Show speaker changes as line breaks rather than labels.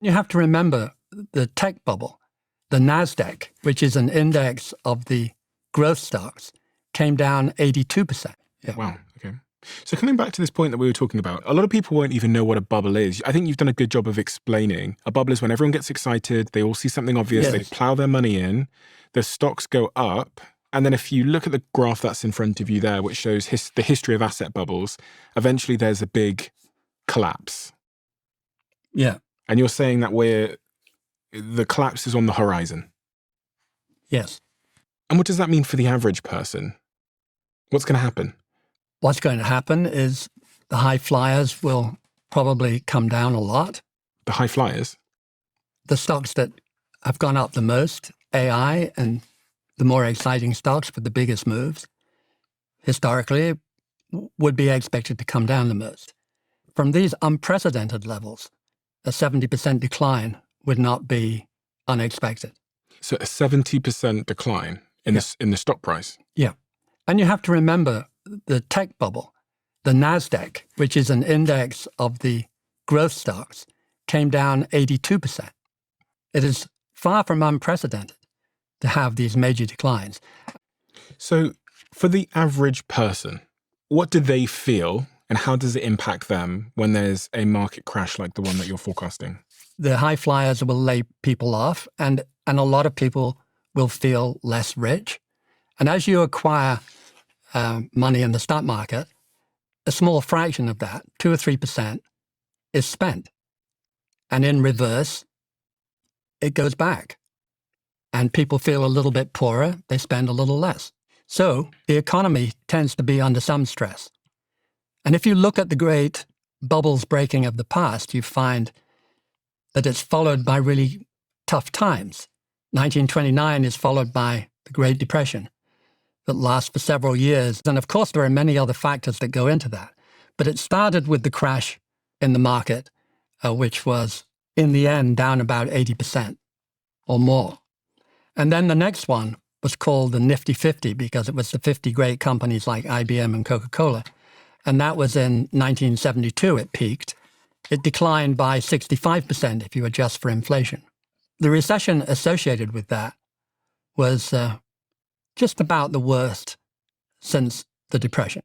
You have to remember the tech bubble. The NASDAQ, which is an index of the growth stocks, came down 82%. Yeah.
Wow. Okay. So coming back to this point that we were talking about, a lot of people won't even know what a bubble is. I think you've done a good job of explaining. A bubble is when everyone gets excited, they all see something obvious,
Yes.
they plow their money in, the stocks go up. And then if you look at the graph that's in front of you there, which shows the history of asset bubbles, eventually there's a big collapse.
Yeah.
And you're saying that the collapse is on the horizon.
Yes.
And what does that mean for the average person? What's going to happen?
What's going to happen is the high flyers will probably come down a lot.
The high flyers?
The stocks that have gone up the most, AI and the more exciting stocks with the biggest moves, historically would be expected to come down the most. From these unprecedented levels, a 70% decline would not be unexpected.
So a 70% decline in the stock price?
Yeah. And you have to remember the tech bubble. The NASDAQ, which is an index of the growth stocks, came down 82%. It is far from unprecedented to have these major declines.
So for the average person, what do they feel and how does it impact them when there's a market crash like the one that you're forecasting?
The high flyers will lay people off and a lot of people will feel less rich. And as you acquire money in the stock market, a small fraction of that, 2 or 3%, is spent. And in reverse, it goes back. And people feel a little bit poorer, they spend a little less. So the economy tends to be under some stress. And if you look at the great bubbles breaking of the past, you find that it's followed by really tough times. 1929 is followed by the Great Depression that lasts for several years. And of course, there are many other factors that go into that. But it started with the crash in the market, which was, in the end, down about 80% or more. And then the next one was called the Nifty 50 because it was the 50 great companies like IBM and Coca-Cola. And that was in 1972, it peaked. It declined by 65% if you adjust for inflation. The recession associated with that was just about the worst since the Depression.